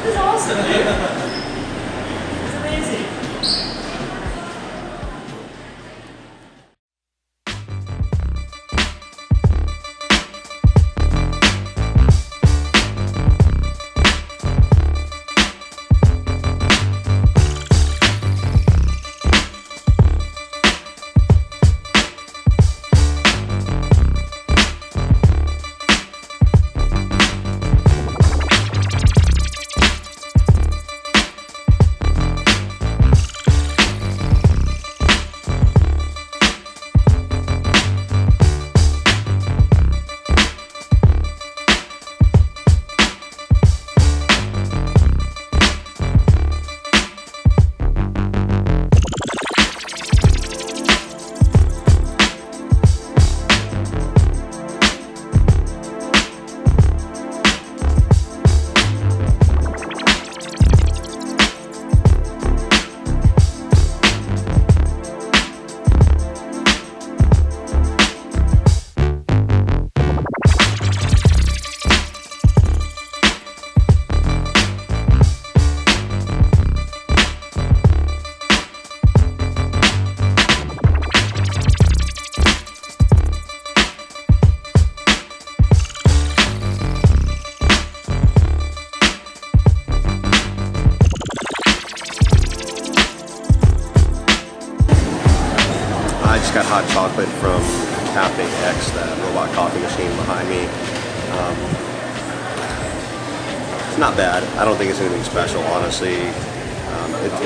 This is awesome, dude. It's amazing. I just got hot chocolate from Cafe X, that robot coffee machine behind me. It's not bad. I don't think it's anything special, honestly.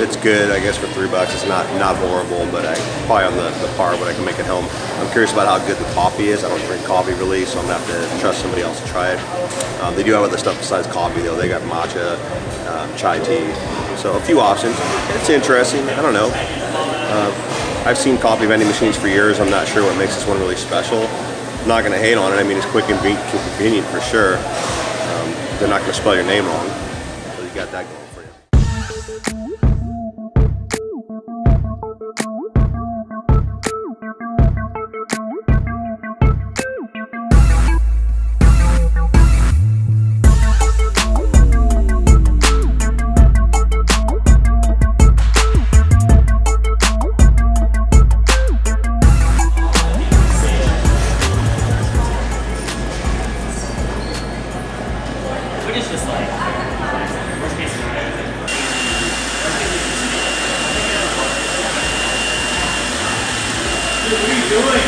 It's good, I guess, for $3. It's not horrible, but probably on the par what I can make at home. I'm curious about how good the coffee is. I don't drink coffee really, so I'm gonna have to trust somebody else to try it. They do have other stuff besides coffee though. They got matcha, chai tea, so a few options. It's interesting. I don't know. I've seen coffee vending machines for years. I'm not sure what makes this one really special. I'm not gonna hate on it. I mean, it's quick and convenient for sure. They're not gonna spell your name wrong, so you got that going for you. Just like worst case scenario. Dude, what are you doing?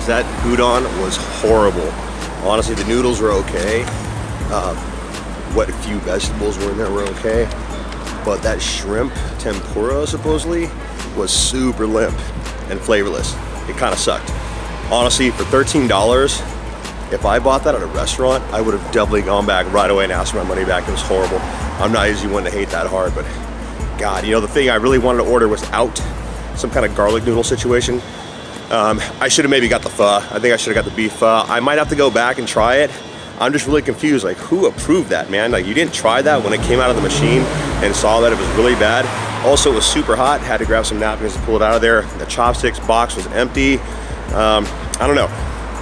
That udon was horrible. Honestly, the noodles were okay. What few vegetables were in there were okay. But that shrimp tempura supposedly was super limp and flavorless. It kind of sucked. Honestly, for $13, if I bought that at a restaurant, I would have definitely gone back right away and asked for my money back. It was horrible. I'm not usually one to hate that hard, but God, you know, the thing I really wanted to order was out. Some kind of garlic noodle situation. I should have maybe got the pho. I think I should have got the beef pho. I might have to go back and try it. I'm just really confused, like who approved that, man? Like you didn't try that when it came out of the machine and saw that it was really bad. Also, it was super hot, had to grab some napkins to pull it out of there. The chopsticks box was empty. I don't know.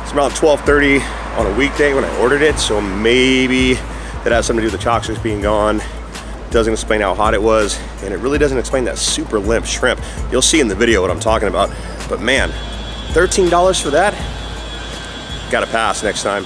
It's around 12:30 on a weekday when I ordered it, so maybe that has something to do with the chopsticks being gone. Doesn't explain how hot it was, and it really doesn't explain that super limp shrimp. You'll see in the video what I'm talking about, but man, $13 for that? Gotta pass next time.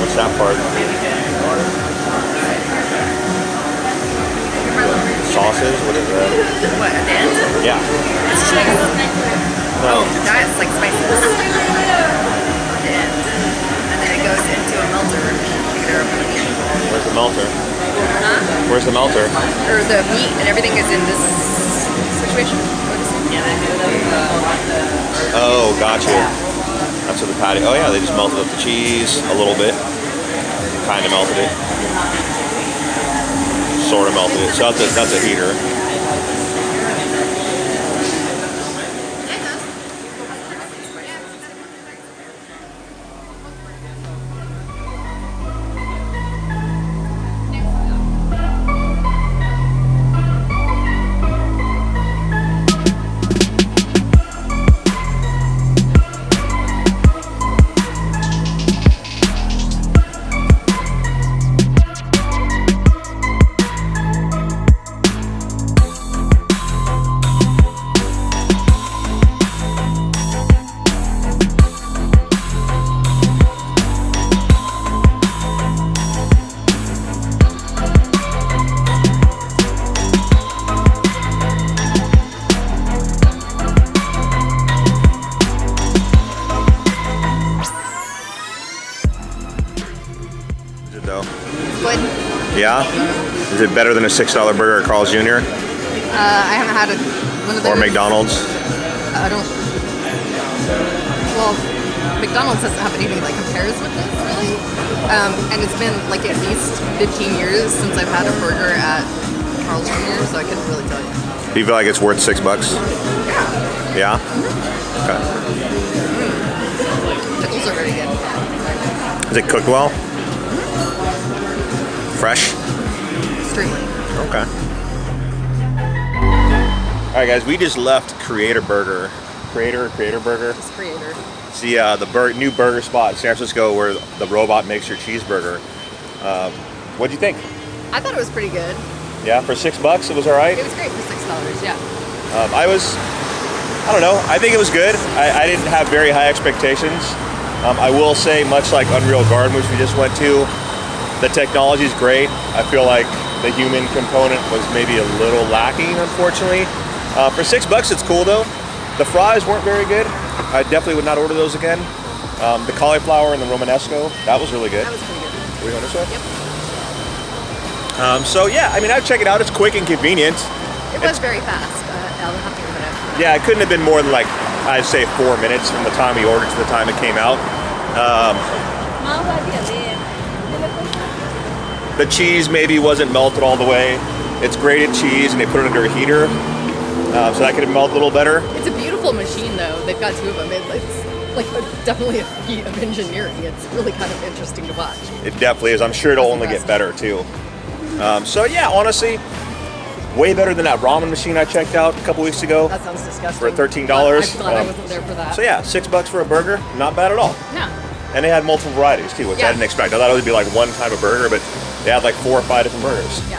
What's that part? Sauces? What is that? What, at the end? Yeah. It's cheese. No. That's like spices. At the end. And then it goes into a melter. Where's the melter? Huh? Where's the melter? Or the meat and everything is in this situation? Oh, gotcha. That's what the patty. Oh yeah, they just melted up the cheese a little bit. Kind of melted it. Sort of melted it. So that's a heater. Good. Yeah? Is it better than a $6 burger at Carl's Jr.? I haven't had one of those. Or McDonald's? I don't. Well, McDonald's doesn't have anything that compares with this, really. And it's been like at least 15 years since I've had a burger at Carl's Jr., so I couldn't really tell you. Do you feel like it's worth $6? Yeah. Yeah? Okay. Pickles are very good. Is it cooked well? Fresh? Extremely. Okay. Alright guys, we just left Creator Burger. Creator Burger? Just Creator. It's the new burger spot in San Francisco where the robot makes your cheeseburger. What'd you think? I thought it was pretty good. Yeah, for $6 it was alright? It was great for $6, yeah. I don't know, I think it was good. I didn't have very high expectations. I will say, much like Unreal Garden, which we just went to, the technology is great. I feel like the human component was maybe a little lacking, unfortunately. For $6, it's cool though. The fries weren't very good. I definitely would not order those again. The cauliflower and the Romanesco, that was really good. That was pretty good. Are we on this way? Yep. So yeah, I mean, I'd check it out. It's quick and convenient. It was very fast. I'll have to give it up. Yeah, it couldn't have been more than like, I'd say 4 minutes from the time we ordered to the time it came out. The cheese maybe wasn't melted all the way. It's grated cheese and they put it under a heater. So that could have melted a little better. It's a beautiful machine though. They've got two of them. It's like definitely a feat of engineering. It's really kind of interesting to watch. It definitely is. I'm sure it'll only get better too. So yeah, honestly, way better than that ramen machine I checked out a couple weeks ago. That sounds disgusting. For $13. I'm glad I wasn't there for that. So yeah, $6 for a burger, not bad at all. Yeah. And they had multiple varieties too, which I didn't expect. I thought it would be like one type of burger, but they had like 4 or 5 different burgers. Yeah.